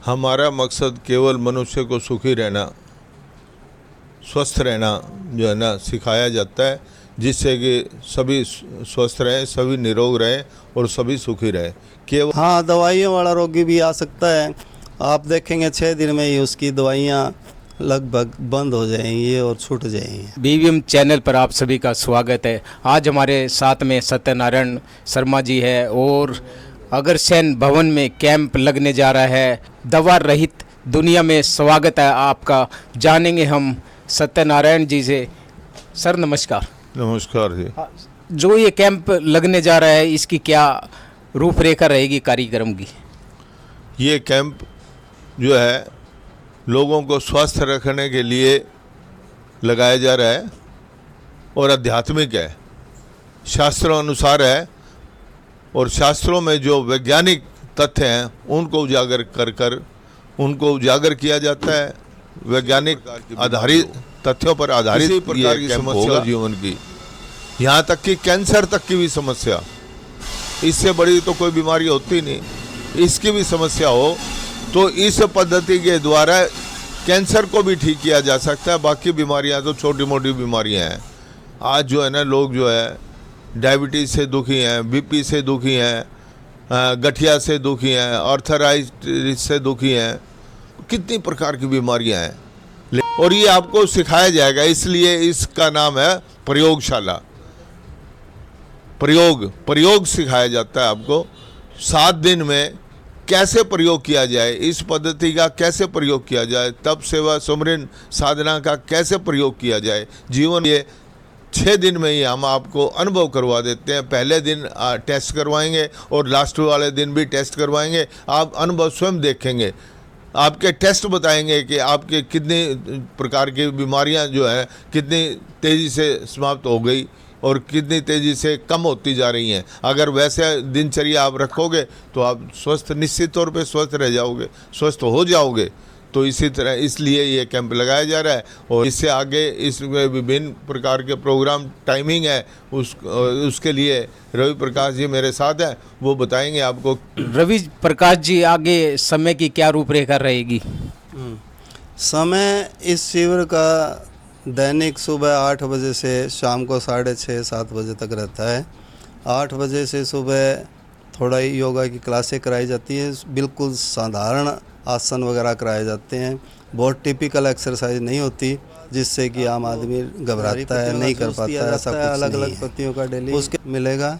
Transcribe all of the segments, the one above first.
हमारा मकसद केवल मनुष्य को सुखी रहना, स्वस्थ रहना जो है ना सिखाया जाता है, जिससे कि सभी स्वस्थ रहें, सभी निरोग रहें और सभी सुखी रहें। केवल हाँ, दवाइयों वाला रोगी भी आ सकता है। आप देखेंगे 6 दिन में ही उसकी दवाइयाँ लगभग बंद हो जाएंगी और छूट जाएंगी। बीवीएम चैनल पर आप सभी का स्वागत है। आज हमारे साथ में सत्यनारायण शर्मा जी है और अग्रसेन भवन में कैंप लगने जा रहा है। दवा रहित दुनिया में स्वागत है आपका। जानेंगे हम सत्यनारायण जी से। सर नमस्कार। नमस्कार जी। जो ये कैंप लगने जा रहा है, इसकी क्या रूपरेखा रहेगी कार्यक्रम की? ये कैंप जो है लोगों को स्वस्थ रखने के लिए लगाया जा रहा है और आध्यात्मिक है, शास्त्रों अनुसार है और शास्त्रों में जो वैज्ञानिक तथ्य हैं उनको उजागर कर उनको उजागर किया जाता है। वैज्ञानिक आधारित तथ्यों पर आधारित किसी प्रकार की समस्या जीवन की, यहाँ तक कि कैंसर तक की भी समस्या, इससे बड़ी तो कोई बीमारी होती नहीं, इसकी भी समस्या हो तो इस पद्धति के द्वारा कैंसर को भी ठीक किया जा सकता है। बाकी बीमारियां तो छोटी मोटी बीमारियां हैं। आज जो है ना लोग जो है डायबिटीज़ से दुखी हैं, बीपी से दुखी हैं, गठिया से दुखी हैं, आर्थराइटिस से दुखी हैं, कितनी प्रकार की बीमारियां हैं और ये आपको सिखाया जाएगा। इसलिए इसका नाम है प्रयोगशाला। प्रयोग सिखाया जाता है आपको। 7 दिन में कैसे प्रयोग किया जाए, इस पद्धति का कैसे प्रयोग किया जाए, तप सेवा सुमरन साधना का कैसे प्रयोग किया जाए जीवन। ये 6 दिन में ही हम आपको अनुभव करवा देते हैं। पहले दिन टेस्ट करवाएंगे और लास्ट वाले दिन भी टेस्ट करवाएंगे। आप अनुभव स्वयं देखेंगे, आपके टेस्ट बताएंगे कि आपके कितनी प्रकार की बीमारियां जो है कितनी तेज़ी से समाप्त हो गई और कितनी तेज़ी से कम होती जा रही हैं। अगर वैसे दिनचर्या आप रखोगे तो आप स्वस्थ, निश्चित तौर पे स्वस्थ रह जाओगे, स्वस्थ हो जाओगे। तो इसी तरह इसलिए ये कैंप लगाया जा रहा है और इससे आगे इसमें विभिन्न प्रकार के प्रोग्राम टाइमिंग है, उसके लिए रवि प्रकाश जी मेरे साथ हैं, वो बताएंगे आपको। रवि प्रकाश जी, आगे समय की क्या रूपरेखा रहेगी? समय इस शिविर का दैनिक सुबह 8 बजे से शाम को 6:30-7 बजे तक रहता है। 8 बजे से सुबह थोड़ा ही योगा की क्लासें कराई जाती हैं, बिल्कुल साधारण आसन वगैरह कराए जाते हैं। बहुत टिपिकल एक्सरसाइज नहीं होती जिससे कि आम आदमी घबराता है, नहीं कर पाता है। ऐसा कुछ अलग अलग पत्तियों का डेली उसके मिलेगा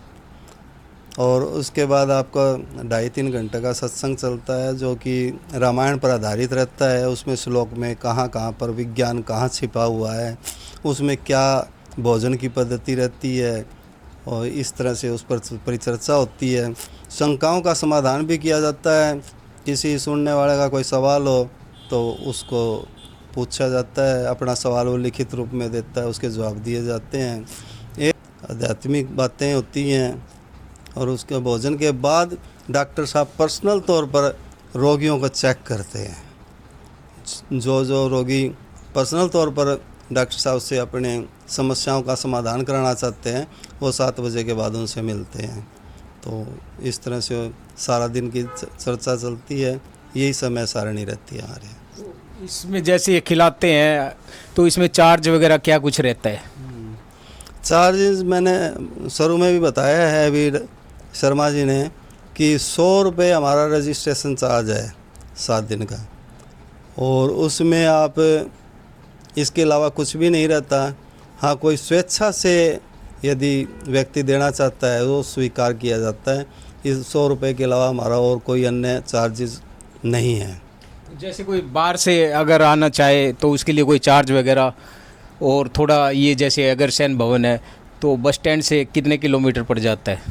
और उसके बाद आपका 2.5-3 घंटे का सत्संग चलता है जो कि रामायण पर आधारित रहता है। उसमें श्लोक में कहाँ कहाँ पर विज्ञान कहाँ छिपा हुआ है, उसमें क्या भोजन की पद्धति रहती है और इस तरह से उस पर परिचर्चा होती है। शंकाओं का समाधान भी किया जाता है। किसी सुनने वाले का कोई सवाल हो तो उसको पूछा जाता है, अपना सवाल वो लिखित रूप में देता है, उसके जवाब दिए जाते हैं। एक आध्यात्मिक बातें होती हैं और उसके भोजन के बाद डॉक्टर साहब पर्सनल तौर पर रोगियों को चेक करते हैं। जो रोगी पर्सनल तौर पर डॉक्टर साहब से अपने समस्याओं का समाधान कराना चाहते हैं वो 7 बजे के बाद उनसे मिलते हैं। तो इस तरह से सारा दिन की चर्चा चलती है, यही समय सारणी रहती है हमारे। इसमें जैसे ये खिलाते हैं तो इसमें चार्ज वगैरह क्या कुछ रहता है? चार्जेस मैंने शुरू में भी बताया है अभी शर्मा जी ने कि 100 रुपये हमारा रजिस्ट्रेशन चार्ज है 7 दिन का और उसमें आप इसके अलावा कुछ भी नहीं रहता। हाँ, कोई स्वेच्छा से यदि व्यक्ति देना चाहता है वो स्वीकार किया जाता है। इस 100 रुपये के अलावा हमारा और कोई अन्य चार्जेस नहीं है। जैसे कोई बाहर से अगर आना चाहे तो उसके लिए कोई चार्ज वगैरह? और थोड़ा ये जैसे अग्रसेन भवन है तो बस स्टैंड से कितने किलोमीटर पड़ जाता है?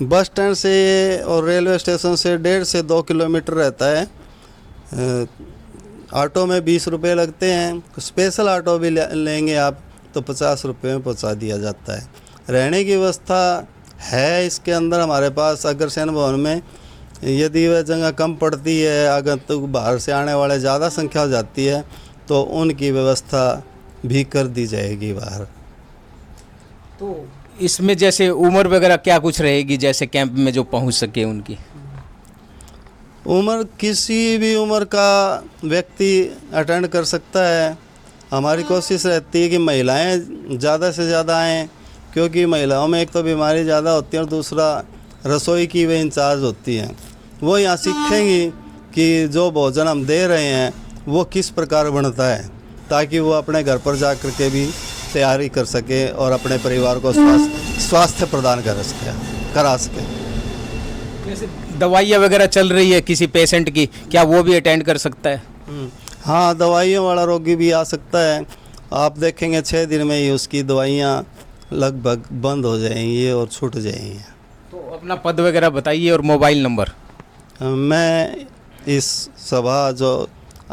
बस स्टैंड से और रेलवे स्टेशन से 1.5 से 2 किलोमीटर रहता है। ऑटो में 20 रुपये लगते हैं। स्पेशल ऑटो भी लेंगे आप तो 50 रुपये में पहुंचा दिया जाता है। रहने की व्यवस्था है इसके अंदर हमारे पास अग्रसेन भवन में। यदि वह जगह कम पड़ती है, अगर तो बाहर से आने वाले ज़्यादा संख्या हो जाती है तो उनकी व्यवस्था भी कर दी जाएगी बाहर। तो इसमें जैसे उम्र वगैरह क्या कुछ रहेगी, जैसे कैंप में जो पहुंच सके उनकी? उम्र किसी भी उम्र का व्यक्ति अटेंड कर सकता है। हमारी कोशिश रहती है कि महिलाएं ज़्यादा से ज़्यादा आएँ, क्योंकि महिलाओं में एक तो बीमारी ज़्यादा होती है और दूसरा रसोई की वे इंचार्ज होती हैं। वो यहाँ सीखेंगी कि जो भोजन हम दे रहे हैं वो किस प्रकार बनता है, ताकि वो अपने घर पर जा कर के भी तैयारी कर सके और अपने परिवार को स्वास्थ्य प्रदान करा सके। जैसे दवाइयाँ वगैरह चल रही है किसी पेशेंट की, क्या वो भी अटेंड कर सकता है? हाँ, दवाइयों वाला रोगी भी आ सकता है। आप देखेंगे 6 दिन में ही उसकी दवाइयाँ लगभग बंद हो जाएंगी और छूट जाएंगी। तो अपना पद वगैरह बताइए और मोबाइल नंबर। मैं इस सभा जो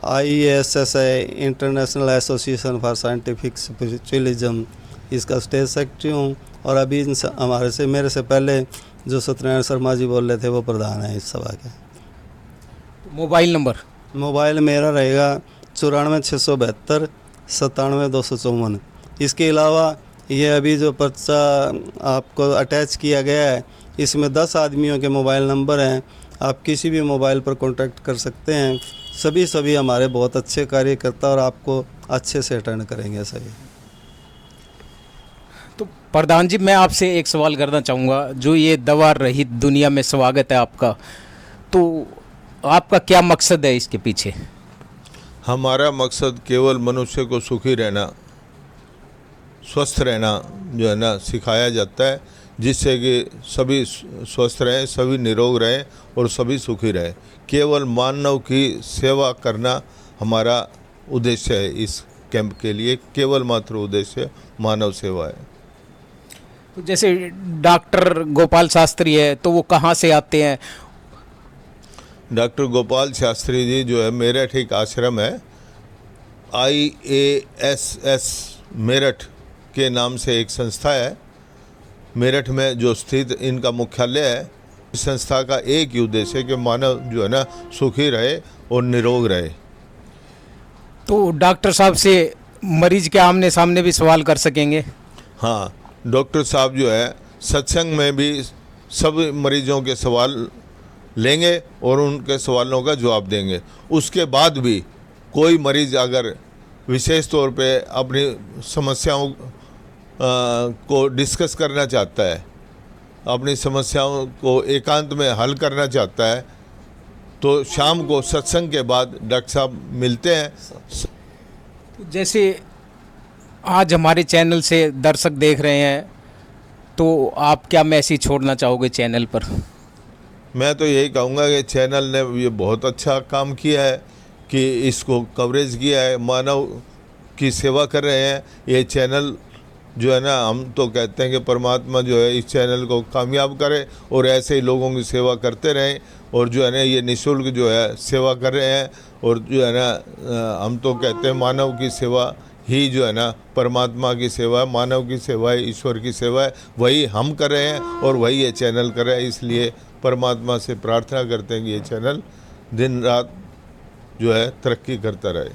IASS है, international association for scientific spiritualism, इसका स्टेज सेक्रेटरी हूँ। और अभी मेरे से पहले जो सत्यनारायण शर्मा जी बोल रहे थे वो प्रधान है इस सभा के। Mobile number? मोबाइल मेरा रहेगा 94 672 97 254। इसके अलावा ये अभी जो पर्चा आपको अटैच किया गया है, इसमें 10 आदमियों के मोबाइल नंबर हैं। आप किसी भी मोबाइल पर कांटेक्ट कर सकते हैं। सभी हमारे बहुत अच्छे कार्यकर्ता और आपको अच्छे से अटेंड करेंगे सभी। तो प्रधान जी, मैं आपसे एक सवाल करना चाहूँगा। जो ये दवा रहित दुनिया में स्वागत है आपका, तो आपका क्या मकसद है इसके पीछे? हमारा मकसद केवल मनुष्य को सुखी रहना, स्वस्थ रहना जो है ना सिखाया जाता है, जिससे कि सभी स्वस्थ रहें, सभी निरोग रहें और सभी सुखी रहें। केवल मानव की सेवा करना हमारा उद्देश्य है। इस कैंप के लिए केवल मात्र उद्देश्य मानव सेवा है। तो जैसे डॉक्टर गोपाल शास्त्री है, तो वो कहाँ से आते हैं? डॉक्टर गोपाल शास्त्री जी जो है मेरठ एक आश्रम है, IASS मेरठ के नाम से एक संस्था है मेरठ में जो स्थित इनका मुख्यालय है। इस संस्था का एक ही उद्देश्य है कि मानव जो है ना सुखी रहे और निरोग रहे। तो डॉक्टर साहब से मरीज के आमने सामने भी सवाल कर सकेंगे? हाँ, डॉक्टर साहब जो है सत्संग में भी सब मरीजों के सवाल लेंगे और उनके सवालों का जवाब देंगे। उसके बाद भी कोई मरीज अगर विशेष तौर पे अपनी समस्याओं को डिस्कस करना चाहता है, अपनी समस्याओं को एकांत में हल करना चाहता है, तो शाम को सत्संग के बाद डॉक्टर साहब मिलते हैं। जैसे आज हमारे चैनल से दर्शक देख रहे हैं, तो आप क्या मैसेज छोड़ना चाहोगे चैनल पर? मैं तो यही कहूँगा कि चैनल ने ये बहुत अच्छा काम किया है कि इसको कवरेज किया है, मानव की सेवा कर रहे हैं। ये चैनल जो है ना, हम तो कहते हैं कि परमात्मा जो है इस चैनल को कामयाब करे और ऐसे ही लोगों की सेवा करते रहें। और जो है ना ये निःशुल्क जो है सेवा कर रहे हैं। और जो है ना हम तो कहते हैं मानव की सेवा ही जो है ना परमात्मा की सेवा है, मानव की सेवा है, ईश्वर की सेवा है। वही हम कर रहे हैं और वही ये चैनल कर रहा है। इसलिए परमात्मा से प्रार्थना करते हैं कि ये चैनल दिन रात जो है तरक्की करता रहे।